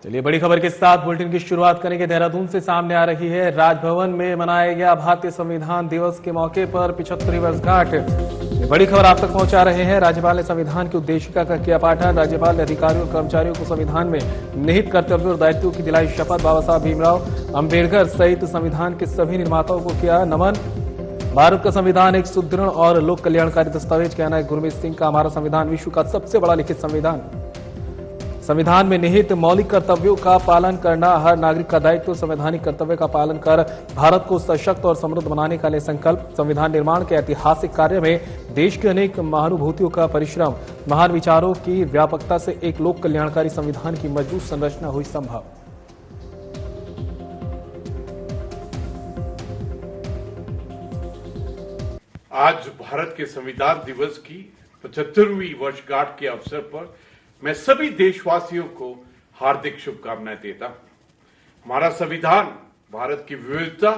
चलिए बड़ी खबर के साथ बुलेटिन की शुरुआत करेंगे। देहरादून से सामने आ रही है। राजभवन में मनाया गया भारतीय संविधान दिवस के मौके पर 75वीं वर्षगांठ। बड़ी खबर आप तक पहुंचा रहे हैं। राज्यपाल ने संविधान की उद्देशिका का किया पाठन। राज्यपाल ने अधिकारियों और कर्मचारियों को संविधान में निहित कर्तव्यों और दायित्वों की दिलाई शपथ। बाबा साहब भीमराव अंबेडकर सहित संविधान के सभी निर्माताओं को किया नमन। भारत का संविधान एक सुदृढ़ और लोक कल्याणकारी दस्तावेज, कहना है गुरमीत सिंह का। हमारा संविधान विश्व का सबसे बड़ा लिखित संविधान। संविधान में निहित मौलिक कर्तव्यों का पालन करना हर नागरिक का दायित्व। संवैधानिक कर्तव्य का पालन कर भारत को सशक्त और समृद्ध बनाने का ले संकल्प। संविधान निर्माण के ऐतिहासिक कार्य में देश के अनेक महानुभूतियों का परिश्रम, महान विचारों की व्यापकता से एक लोक कल्याणकारी संविधान की मजबूत संरचना हुई संभव। आज भारत के संविधान दिवस की 75वीं वर्षगांठ के अवसर पर मैं सभी देशवासियों को हार्दिक शुभकामनाएं देता हूं। हमारा संविधान भारत की विविधता,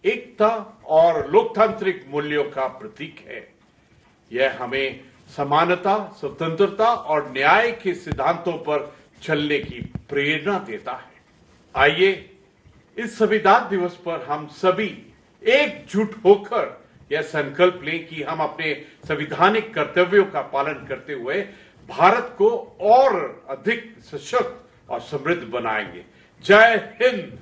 एकता और लोकतांत्रिक मूल्यों का प्रतीक है। यह हमें समानता, स्वतंत्रता और न्याय के सिद्धांतों पर चलने की प्रेरणा देता है। आइए इस संविधान दिवस पर हम सभी एकजुट होकर यह संकल्प लें कि हम अपने संवैधानिक कर्तव्यों का पालन करते हुए भारत को और अधिक सशक्त और समृद्ध बनाएंगे। जय हिंद।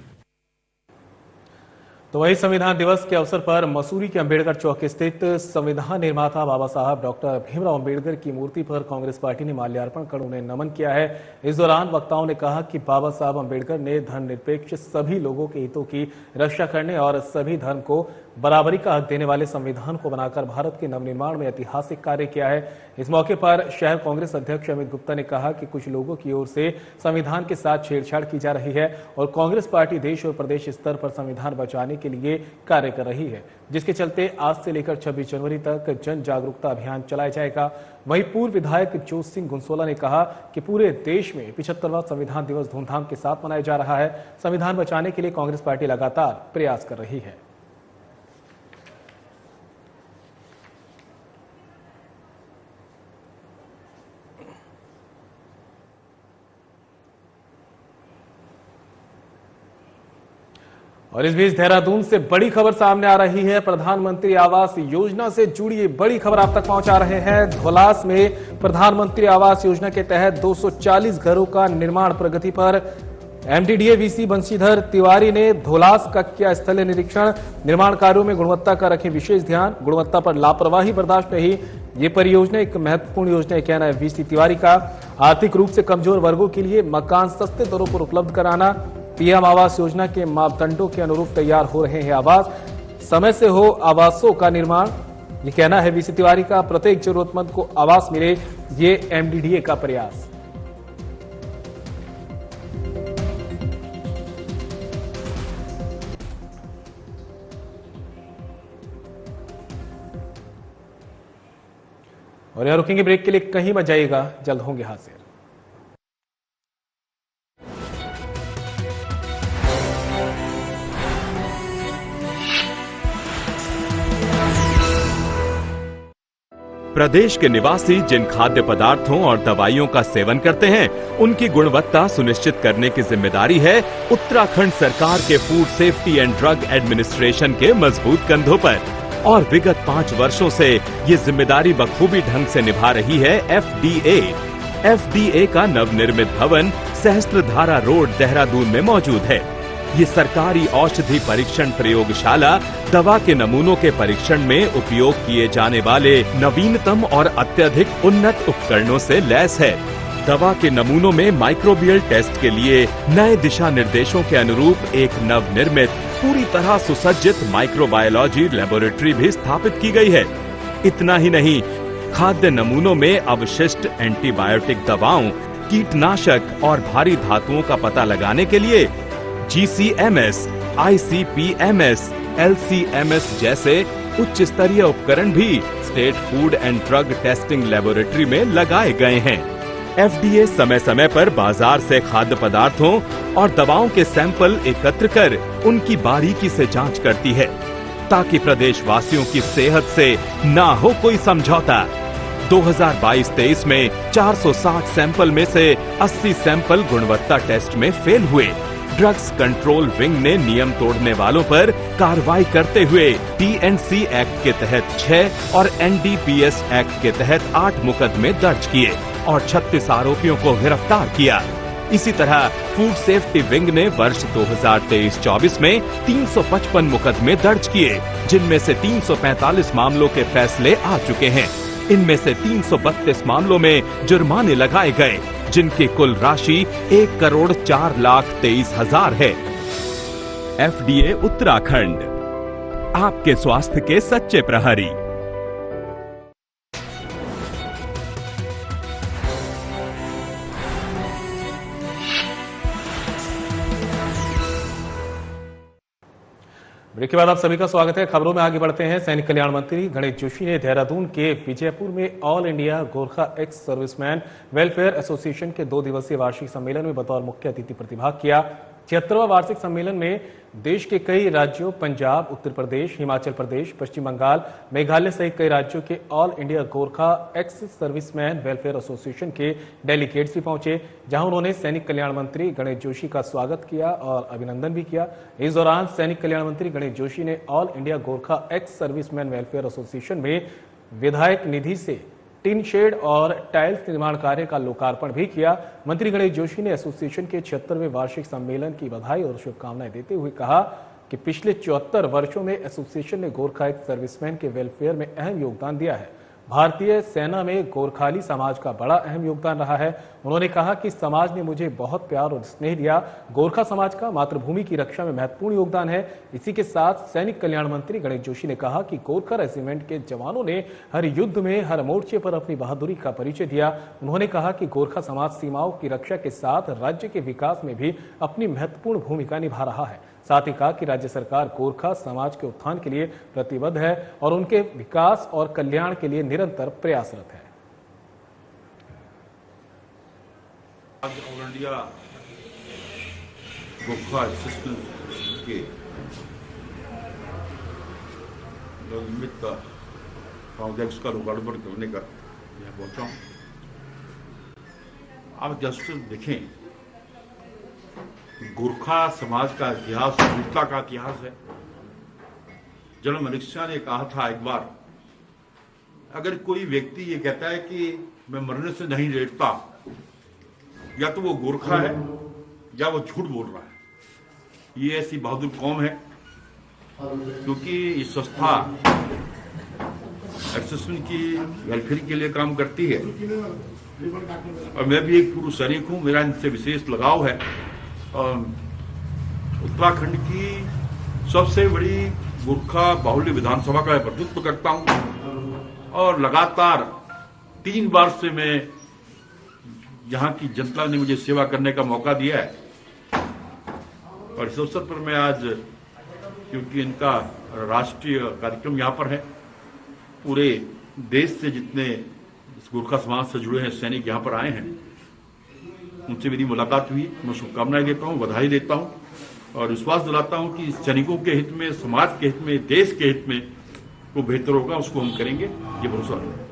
तो वही संविधान दिवस के अवसर पर मसूरी के अंबेडकर चौक स्थित संविधान निर्माता बाबा साहब डॉक्टर भीमराव अंबेडकर की मूर्ति पर कांग्रेस पार्टी ने माल्यार्पण कर उन्हें नमन किया है। इस दौरान वक्ताओं ने कहा कि बाबा साहब अंबेडकर ने धर्मनिरपेक्ष सभी लोगों के हितों की रक्षा करने और सभी धर्म को बराबरी का हक देने वाले संविधान को बनाकर भारत के नवनिर्माण में ऐतिहासिक कार्य किया है। इस मौके पर शहर कांग्रेस अध्यक्ष अमित गुप्ता ने कहा कि कुछ लोगों की ओर से संविधान के साथ छेड़छाड़ की जा रही है और कांग्रेस पार्टी देश और प्रदेश स्तर पर संविधान बचाने के लिए कार्य कर रही है, जिसके चलते आज से लेकर 26 जनवरी तक जन जागरूकता अभियान चलाया जाएगा। वहीं पूर्व विधायक जोत सिंह गुंसोला ने कहा कि पूरे देश में 75वां संविधान दिवस धूमधाम के साथ मनाया जा रहा है। संविधान बचाने के लिए कांग्रेस पार्टी लगातार प्रयास कर रही है। और इस बीच देहरादून से बड़ी खबर सामने आ रही है। प्रधानमंत्री आवास योजना से जुड़ी बड़ी खबर आप तक पहुंचा रहे हैं। धौलास में प्रधानमंत्री आवास योजना के तहत 240 घरों का निर्माण प्रगति पर। एमडीडीए वीसी बंशीधर तिवारी ने धौलास का किया स्थलीय निरीक्षण। निर्माण कार्यों में गुणवत्ता का रखें विशेष ध्यान। गुणवत्ता पर लापरवाही बर्दाश्त नहीं। ये परियोजना एक महत्वपूर्ण योजना है, कहना है वीसी तिवारी का। आर्थिक रूप से कमजोर वर्गों के लिए मकान सस्ते दरों पर उपलब्ध कराना। पीएम आवास योजना के मापदंडों के अनुरूप तैयार हो रहे हैं आवास। समय से हो आवासों का निर्माण, ये कहना है वीसी तिवारी का। प्रत्येक जरूरतमंद को आवास मिले, ये एमडीडीए का प्रयास। और यहां रुकेंगे ब्रेक के लिए, कहीं मत जाइएगा, जल्द होंगे हाजिर। प्रदेश के निवासी जिन खाद्य पदार्थों और दवाइयों का सेवन करते हैं, उनकी गुणवत्ता सुनिश्चित करने की जिम्मेदारी है उत्तराखंड सरकार के food safety and drug administration के मजबूत कंधों पर। और विगत 5 वर्षों से ये जिम्मेदारी बखूबी ढंग से निभा रही है एफडीए। एफडीए का नवनिर्मित भवन सहस्त्रधारा रोड देहरादून में मौजूद है। ये सरकारी औषधि परीक्षण प्रयोगशाला दवा के नमूनों के परीक्षण में उपयोग किए जाने वाले नवीनतम और अत्यधिक उन्नत उपकरणों से लैस है। दवा के नमूनों में माइक्रोबियल टेस्ट के लिए नए दिशा निर्देशों के अनुरूप एक नवनिर्मित पूरी तरह सुसज्जित माइक्रोबायोलॉजी लेबोरेटरी भी स्थापित की गई है। इतना ही नहीं, खाद्य नमूनों में अवशिष्ट एंटीबायोटिक दवाओं, कीटनाशक और भारी धातुओं का पता लगाने के लिए GCMS, ICP-MS, LC-MS जैसे उच्च स्तरीय उपकरण भी state food and drug testing laboratory में लगाए गए हैं। एफडीए समय समय पर बाजार से खाद्य पदार्थों और दवाओं के सैंपल एकत्र कर उनकी बारीकी से जांच करती है, ताकि प्रदेश वासियों की सेहत से ना हो कोई समझौता। 2022-23 में 460 सैंपल में से 80 सैंपल गुणवत्ता टेस्ट में फेल हुए। ड्रग्स कंट्रोल विंग ने नियम तोड़ने वालों पर कार्रवाई करते हुए टीएनसी एक्ट के तहत 6 और एनडीपीएस एक्ट के तहत 8 मुकदमे दर्ज किए और 36 आरोपियों को गिरफ्तार किया। इसी तरह फूड सेफ्टी विंग ने वर्ष 2023-24 में 355 मुकदमे दर्ज किए, जिनमें से 345 मामलों के फैसले आ चुके हैं। इनमें से 332 मामलों में जुर्माने लगाए गए, जिनकी कुल राशि 1,04,23,000 है। एफडीए उत्तराखंड, आपके स्वास्थ्य के सच्चे प्रहरी। ब्रेक के बाद आप सभी का स्वागत है। खबरों में आगे बढ़ते हैं। सैनिक कल्याण मंत्री गणेश जोशी ने देहरादून के विजयपुर में all India Gorkha ex serviceman welfare association के 2 दिवसीय वार्षिक सम्मेलन में बतौर मुख्य अतिथि प्रतिभाग किया। 76वां वार्षिक सम्मेलन में देश के कई राज्यों पंजाब, उत्तर प्रदेश, हिमाचल प्रदेश, पश्चिम बंगाल, मेघालय सहित कई राज्यों के all India Gorkha ex serviceman welfare association के डेलीगेट्स भी पहुंचे, जहां उन्होंने सैनिक कल्याण मंत्री गणेश जोशी का स्वागत किया और अभिनंदन भी किया। इस दौरान सैनिक कल्याण मंत्री गणेश जोशी ने all India Gorkha ex serviceman welfare association में विधायक निधि से टिन शेड और टाइल्स निर्माण कार्य का लोकार्पण भी किया। मंत्री गणेश जोशी ने एसोसिएशन के 76वें वार्षिक सम्मेलन की बधाई और शुभकामनाएं देते हुए कहा कि पिछले 74 वर्षों में एसोसिएशन ने गोरखा एक्स सर्विसमैन के वेलफेयर में अहम योगदान दिया है। भारतीय सेना में गोरखाली समाज का बड़ा अहम योगदान रहा है। उन्होंने कहा कि समाज ने मुझे बहुत प्यार और स्नेह दिया। गोरखा समाज का मातृभूमि की रक्षा में महत्वपूर्ण योगदान है। इसी के साथ सैनिक कल्याण मंत्री गणेश जोशी ने कहा कि गोरखा रेजिमेंट के जवानों ने हर युद्ध में, हर मोर्चे पर अपनी बहादुरी का परिचय दिया। उन्होंने कहा कि गोरखा समाज सीमाओं की रक्षा के साथ राज्य के विकास में भी अपनी महत्वपूर्ण भूमिका निभा रहा है। साथ ही कहा कि राज्य सरकार गोरखा समाज के उत्थान के लिए प्रतिबद्ध है और उनके विकास और कल्याण के लिए निरंतर प्रयासरत है। आज ऑल इंडिया गोरखा एसोसिएशन के निमित्त प्रोजेक्ट्स का लोकार्पण करने का यहाँ पहुंचा हूँ। आप जस्ट देखें, गोरखा समाज का इतिहास वीरता का इतिहास है। जनरल मलिक शाह ने कहा था एक बार, अगर कोई व्यक्ति ये कहता है कि मैं मरने से नहीं डरता, या तो वो गोरखा है या वो झूठ बोल रहा है। ये ऐसी बहादुर कौम है, क्योंकि ये संस्था एसोसिएशन की वेलफेयर के लिए काम करती है और मैं भी एक पूर्व सैनिक हूँ, मेरा इनसे विशेष लगाव है। उत्तराखंड की सबसे बड़ी गोरखा बाहुल्य विधानसभा का प्रतिनिधित्व करता हूं और लगातार 3 बार से मैं यहाँ की जनता ने मुझे सेवा करने का मौका दिया है। और इस अवसर पर मैं आज, क्योंकि इनका राष्ट्रीय कार्यक्रम यहाँ पर है, पूरे देश से जितने इस गोरखा समाज से जुड़े हैं सैनिक यहाँ पर आए हैं, उनसे मेरी मुलाकात हुई। मैं शुभकामनाएं देता हूं, बधाई देता हूं और विश्वास दिलाता हूं कि सैनिकों के हित में, समाज के हित में, देश के हित में वो बेहतर होगा, उसको हम करेंगे, ये भरोसा है।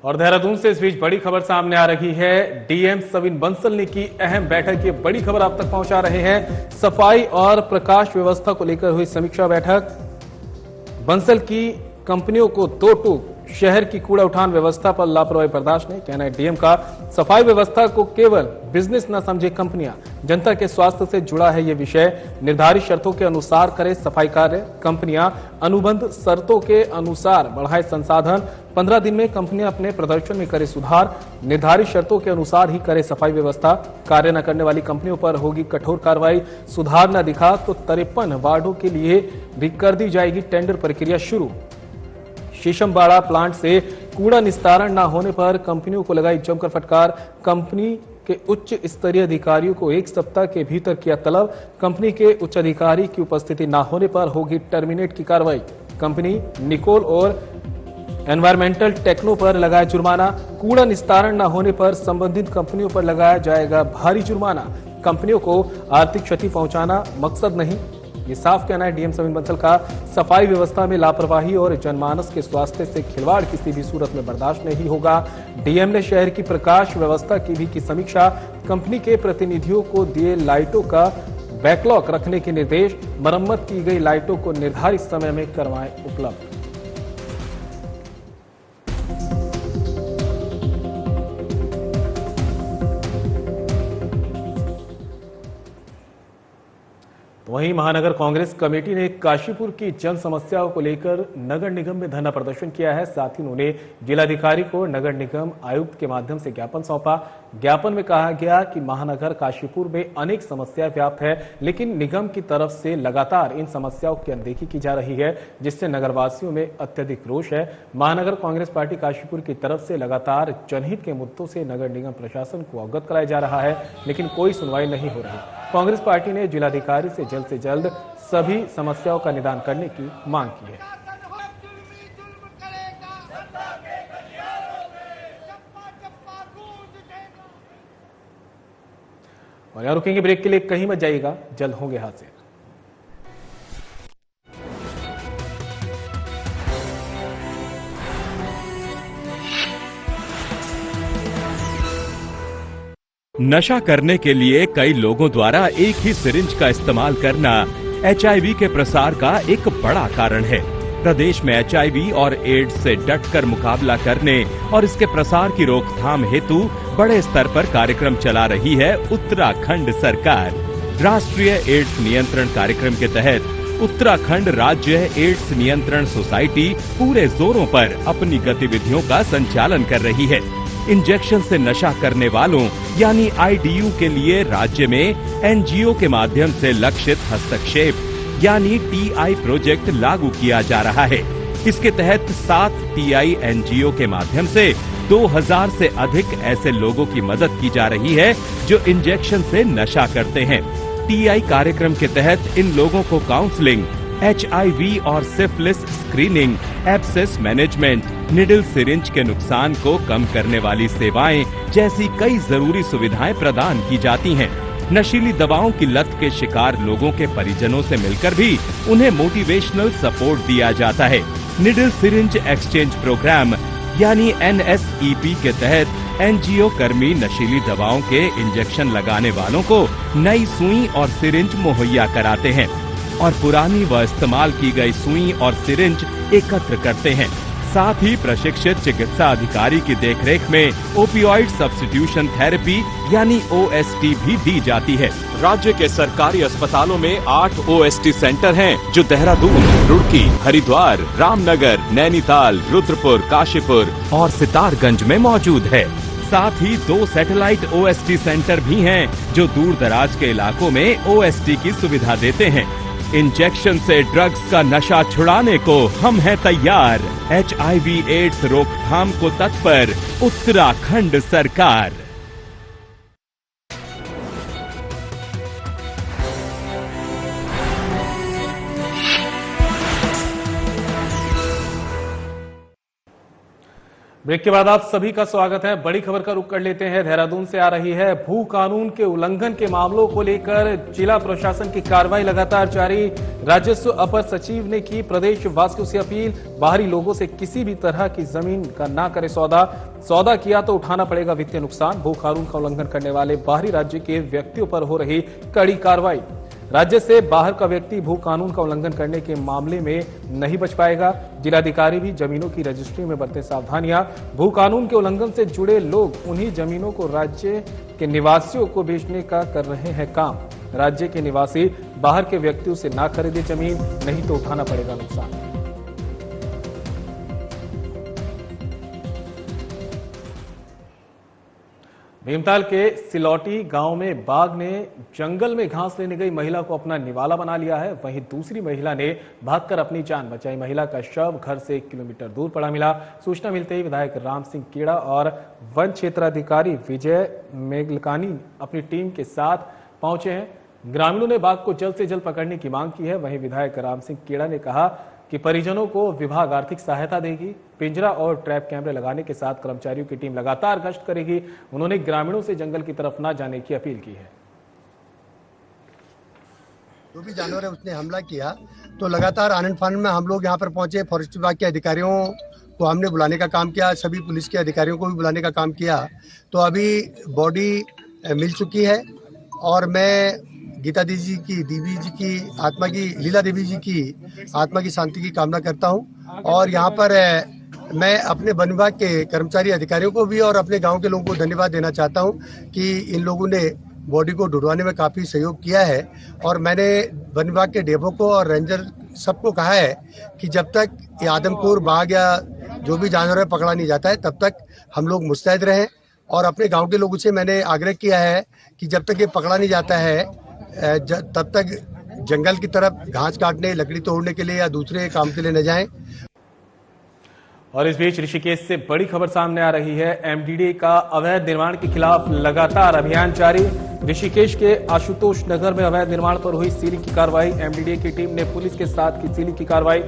और देहरादून से इस बीच बड़ी खबर सामने आ रही है। डीएम सविन बंसल ने की अहम बैठक। ये बड़ी खबर आप तक पहुंचा रहे हैं। सफाई और प्रकाश व्यवस्था को लेकर हुई समीक्षा बैठक। बंसल की कंपनियों को 2 टूक, शहर की कूड़ा उठान व्यवस्था पर लापरवाही बर्दाश्त नहीं। कहना है डीएम का, सफाई व्यवस्था को केवल बिजनेस न समझे कंपनियां, जनता के स्वास्थ्य से जुड़ा है ये विषय। निर्धारित शर्तों के अनुसार करे सफाई कार्य। कंपनियां अनुबंध शर्तों के अनुसार बढ़ाए संसाधन। 15 दिन में कंपनियां अपने प्रदर्शन में करे सुधार। निर्धारित शर्तों के अनुसार ही करे सफाई व्यवस्था। कार्य न करने वाली कंपनियों पर होगी कठोर कार्रवाई। सुधार न दिखा तो 53 वार्डों के लिए भी कर दी जाएगी टेंडर प्रक्रिया शुरू। शीशमबाड़ा प्लांट से कूड़ा निस्तारण न होने पर कंपनियों को लगाई जमकर फटकार। कंपनी के उच्च स्तरीय अधिकारियों को 1 सप्ताह के भीतर किया तलब। कंपनी के उच्च अधिकारी की उपस्थिति न होने पर होगी टर्मिनेट की कार्रवाई। कंपनी निकोल और एनवायरमेंटल टेक्नो पर लगाया जुर्माना। कूड़ा निस्तारण न होने पर संबंधित कंपनियों पर लगाया जाएगा भारी जुर्माना। कंपनियों को आर्थिक क्षति पहुंचाना मकसद नहीं, ये साफ कहना है डीएम सविन बंसल का। सफाई व्यवस्था में लापरवाही और जनमानस के स्वास्थ्य से खिलवाड़ किसी भी सूरत में बर्दाश्त नहीं होगा। डीएम ने शहर की प्रकाश व्यवस्था की समीक्षा, कंपनी के प्रतिनिधियों को दिए लाइटों का बैकलॉग रखने के निर्देश, मरम्मत की गई लाइटों को निर्धारित समय में करवाएं उपलब्ध। वहीं महानगर कांग्रेस कमेटी ने काशीपुर की जन समस्याओं को लेकर नगर निगम में धरना प्रदर्शन किया है। साथ ही उन्होंने जिलाधिकारी को नगर निगम आयुक्त के माध्यम से ज्ञापन सौंपा। ज्ञापन में कहा गया कि महानगर काशीपुर में अनेक समस्याएं व्याप्त है, लेकिन निगम की तरफ से लगातार इन समस्याओं की अनदेखी की जा रही है, जिससे नगरवासियों में अत्यधिक रोष है। महानगर कांग्रेस पार्टी काशीपुर की तरफ से लगातार जनहित के मुद्दों से नगर निगम प्रशासन को अवगत कराया जा रहा है, लेकिन कोई सुनवाई नहीं हो रही। कांग्रेस पार्टी ने जिलाधिकारी से जल्द सभी समस्याओं का निदान करने की मांग की है। और यहाँ रुकेंगे ब्रेक के लिए, कहीं मत जाइएगा, जल्द होंगे हाजिर। नशा करने के लिए कई लोगों द्वारा एक ही सिरिंज का इस्तेमाल करना HIV के प्रसार का एक बड़ा कारण है। प्रदेश में HIV और एड्स से डटकर मुकाबला करने और इसके प्रसार की रोकथाम हेतु बड़े स्तर पर कार्यक्रम चला रही है उत्तराखंड सरकार। राष्ट्रीय एड्स नियंत्रण कार्यक्रम के तहत उत्तराखंड राज्य एड्स नियंत्रण सोसाइटी पूरे जोरों पर अपनी गतिविधियों का संचालन कर रही है। इंजेक्शन से नशा करने वालों यानी IDU के लिए राज्य में NGO के माध्यम से लक्षित हस्तक्षेप यानी TI प्रोजेक्ट लागू किया जा रहा है। इसके तहत 7 TI NGO के माध्यम से 2000 से अधिक ऐसे लोगों की मदद की जा रही है जो इंजेक्शन से नशा करते हैं। TI कार्यक्रम के तहत इन लोगों को काउंसलिंग, HIV और syphilis screening, abscess management, needle syringe के नुकसान को कम करने वाली सेवाएं जैसी कई जरूरी सुविधाएं प्रदान की जाती हैं। नशीली दवाओं की लत के शिकार लोगों के परिजनों से मिलकर भी उन्हें मोटिवेशनल सपोर्ट दिया जाता है। निडल सिरिंज एक्सचेंज प्रोग्राम यानी NSEP के तहत NGO कर्मी नशीली दवाओं के इंजेक्शन लगाने वालों को नई सुई और सिरिंज मुहैया कराते हैं और पुरानी व इस्तेमाल की गई सुई और सिरिंज एकत्र करते हैं। साथ ही प्रशिक्षित चिकित्सा अधिकारी की देखरेख में ओपियोइड सब्स्टिट्यूशन थेरेपी यानी OST भी दी जाती है। राज्य के सरकारी अस्पतालों में 8 OST सेंटर हैं, जो देहरादून, रुड़की, हरिद्वार, रामनगर, नैनीताल, रुद्रपुर, काशीपुर और सितारगंज में मौजूद है। साथ ही 2 सैटेलाइट OST सेंटर भी हैं, जो दूर दराज के इलाकों में OST की सुविधा देते हैं। इंजेक्शन से ड्रग्स का नशा छुड़ाने को हम हैं तैयार। HIV एड्स रोकथाम को तत्पर उत्तराखंड सरकार। ब्रेक के बाद आप सभी का स्वागत है। बड़ी खबर का रुख कर लेते हैं। देहरादून से आ रही है। भू कानून के उल्लंघन के मामलों को लेकर जिला प्रशासन की कार्रवाई लगातार जारी। राजस्व अपर सचिव ने की प्रदेश वासियों से अपील, बाहरी लोगों से किसी भी तरह की जमीन का ना करे सौदा किया तो उठाना पड़ेगा वित्तीय नुकसान। भू कानून का उल्लंघन करने वाले बाहरी राज्य के व्यक्तियों पर हो रही कड़ी कार्रवाई। राज्य से बाहर का व्यक्ति भू कानून का उल्लंघन करने के मामले में नहीं बच पाएगा। जिलाधिकारी भी जमीनों की रजिस्ट्री में बरतें सावधानियां। भू कानून के उल्लंघन से जुड़े लोग उन्हीं जमीनों को राज्य के निवासियों को बेचने का कर रहे हैं काम। राज्य के निवासी बाहर के व्यक्तियों से ना खरीदे जमीन, नहीं तो उठाना पड़ेगा नुकसान। भीमताल के सिलौटी गांव में बाघ ने जंगल में घास लेने गई महिला को अपना निवाला बना लिया है। वहीं दूसरी महिला ने भागकर अपनी जान बचाई। महिला का शव घर से 1 किलोमीटर दूर पड़ा मिला। सूचना मिलते ही विधायक राम सिंह केड़ा और वन क्षेत्राधिकारी विजय मेघलकानी अपनी टीम के साथ पहुंचे हैं। ग्रामीणों ने बाघ को जल्द से जल्द पकड़ने की मांग की है। वहीं विधायक राम सिंह केड़ा ने कहा कि परिजनों को विभाग आर्थिक सहायता देगी। पिंजरा और ट्रैप कैमरे लगाने के साथ कर्मचारियों की टीम लगातार गश्त करेगी। उन्होंने ग्रामीणों से जंगल की तरफ न जाने की अपील की है। जो भी जानवर है उसने हमला किया। तो लगातार आनंद फानंद में हम लोग यहाँ पर पहुंचे, फॉरेस्ट विभाग के अधिकारियों को हमने बुलाने का काम किया, सभी पुलिस के अधिकारियों को भी बुलाने का काम किया। तो अभी बॉडी मिल चुकी है और मैं गीता देवी जी की आत्मा की, लीला देवी जी की आत्मा की शांति की कामना करता हूँ। और यहाँ पर मैं अपने वन विभाग के कर्मचारी अधिकारियों को भी और अपने गांव के लोगों को धन्यवाद देना चाहता हूँ कि इन लोगों ने बॉडी को ढूंढवाने में काफी सहयोग किया है। और मैंने वन विभाग के डेपो को और रेंजर सबको कहा है कि जब तक ये आदमखोर बाघ या जो भी जानवर है पकड़ा नहीं जाता है तब तक हम लोग मुस्तैद रहें। और अपने गांव के लोगों से मैंने आग्रह किया है कि जब तक ये पकड़ा नहीं जाता है तब तक जंगल की तरफ घास काटने, लकड़ी तोड़ने के लिए या दूसरे काम के लिए न जाएं। और इस बीच ऋषिकेश से बड़ी खबर सामने आ रही है। एमडीडीए का अवैध निर्माण के खिलाफ लगातार अभियान जारी। ऋषिकेश के आशुतोष नगर में अवैध निर्माण पर हुई सीलिंग की कार्रवाई। एमडीडीए की टीम ने पुलिस के साथ की सीलिंग की कार्रवाई।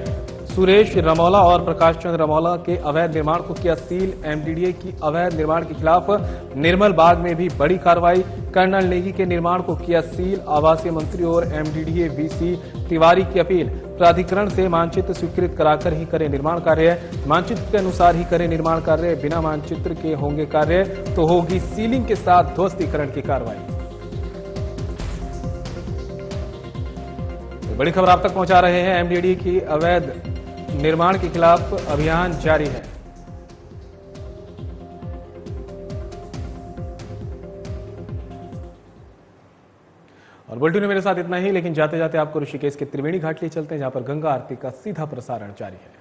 सुरेश रमौला और प्रकाश चंद्र रमौला के अवैध निर्माण को किया सील। एमडीडीए की अवैध निर्माण के खिलाफ निर्मल बाग में भी बड़ी कार्रवाई। कर्नल नेगी के निर्माण को किया सील। आवासीय मंत्री और एमडीडीए वीसी तिवारी की अपील, प्राधिकरण से मानचित्र स्वीकृत कराकर ही करें निर्माण कार्य, मानचित्र के अनुसार ही करें निर्माण कार्य, बिना मानचित्र के होंगे कार्य तो होगी सीलिंग के साथ ध्वस्तीकरण की कार्रवाई। बड़ी खबर आप तक पहुंचा रहे हैं। एमडीडीए की अवैध निर्माण के खिलाफ अभियान जारी है। और बुलेटिन में मेरे साथ इतना ही, लेकिन जाते जाते आपको ऋषिकेश के त्रिवेणी घाट लिए चलते हैं जहां पर गंगा आरती का सीधा प्रसारण जारी है।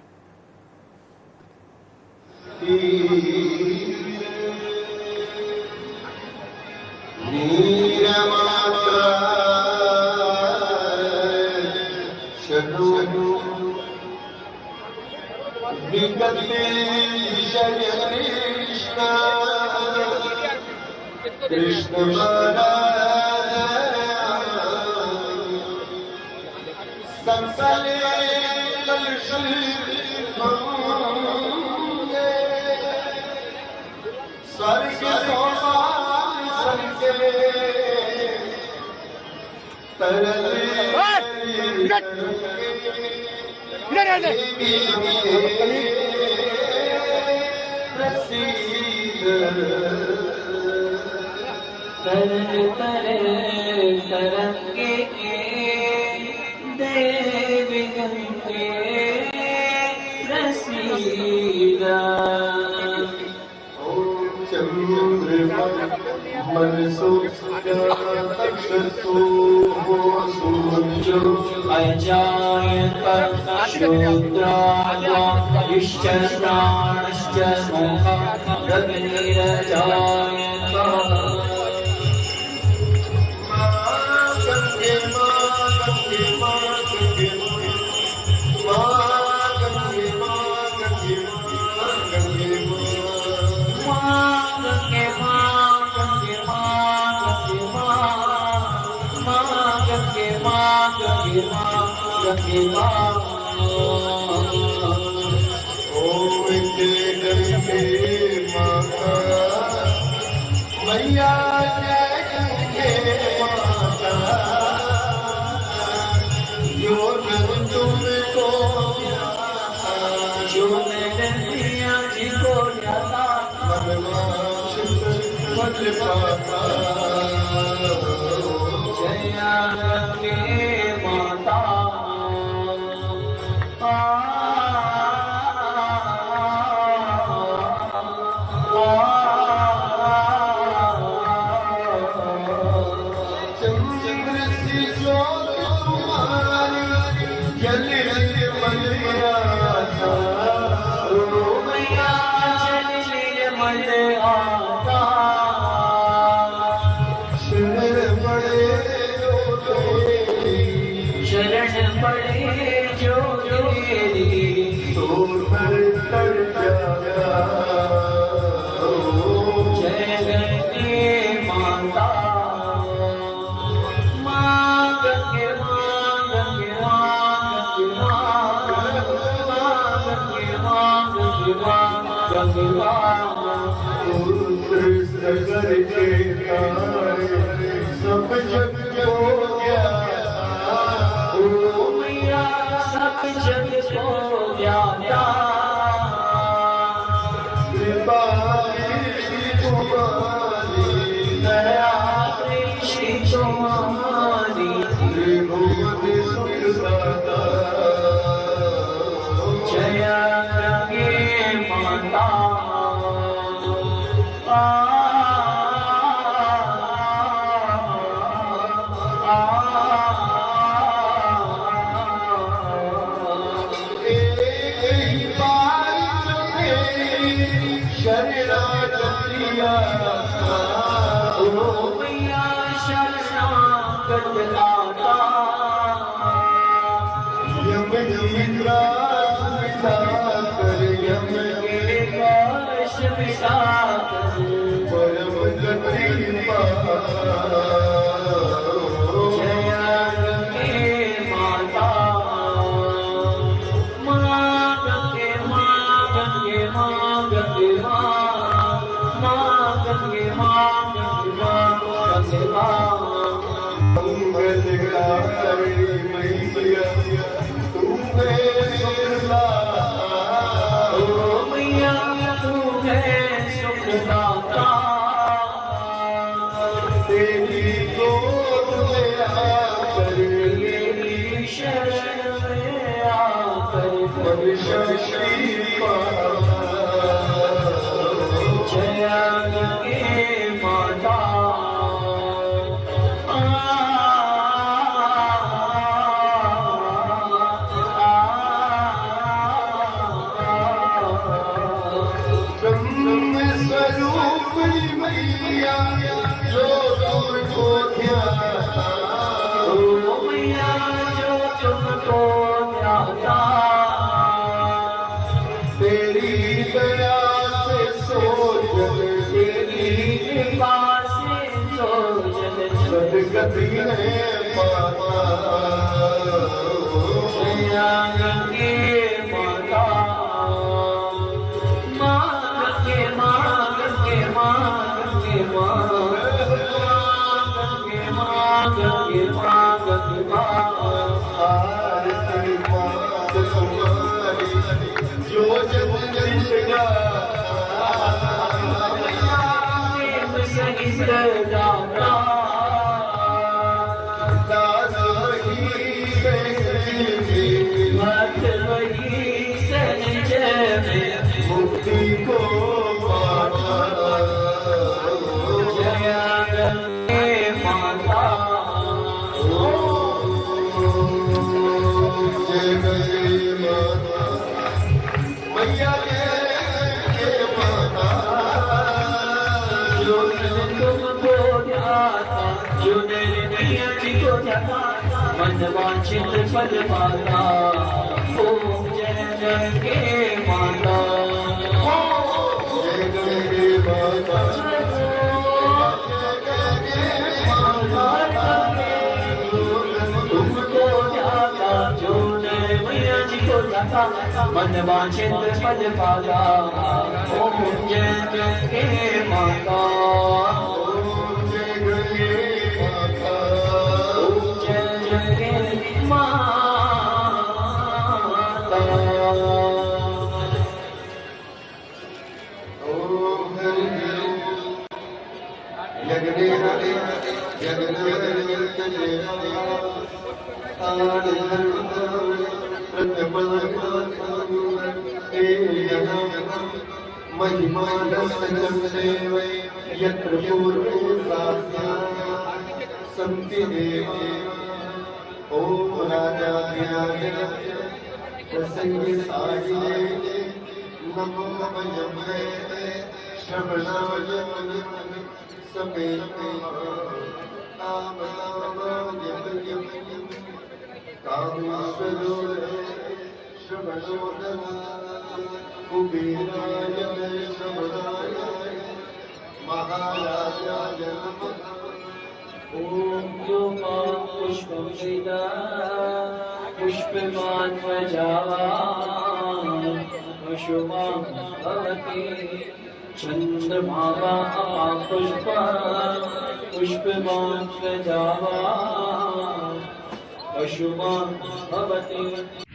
कृष्ण तरंगे देवी गंगे रसीदा सब जग हो गया जग को व्याप्ता कृपा दया दृष्टि तुम्हारी जय गंगे माता मैया शरणागत आता यम निद्रास विसाकर यम के पाश विसाकर परम गति जय गंगे माता माँ गंगे माँ गंगे माँ गंगे माँ गंगे माँ गंगे माँ मंगल कारी मैया तुम्हें सुखदा ओ मैया तुम्हें सुखदाता तेरी गोद में आकर मेरी शरण में आकर शक्ति जय गंगे माता ब्रह्म स्वरूप मैया जो तुमको ध्याता ओ मैया जो तुमको ध्याता तेरी दया से सोचन तेरी कृपा से सोचन सदगति है माता जय गंगे माता जो जब दास वही मत वही संजय मुक्ति को पाना जय गंगे माता जय गंगे माता मैया के माता जो तुमको ध्याता जो मेरे मैया जी को ध्याता मन वांछित फल पाता ओम जय गंगे माता जय गंगे माता तुमको ध्याता जो मेरे मैया जी को ध्याता मन वांछित फल पाता ओम जय गंगे माता ओम जय गंगे माता ओम जय गंगे माता ओम यज्ञे हरे यज्ञे महिमा यत्र सन्ति देवा ओम राजा प्रसंगे सागिने नमो नमः श्रवणाय समेते कामेश्वरो श्रवणो कुबेराय श्रवणाय महाराजाय नमः ओम जो पुष्पं वेदा पुष्पमान् प्रजावा पशुमां भवति चन्द्रमावा पुष्पमान् प्रजावा पशुमां भवति।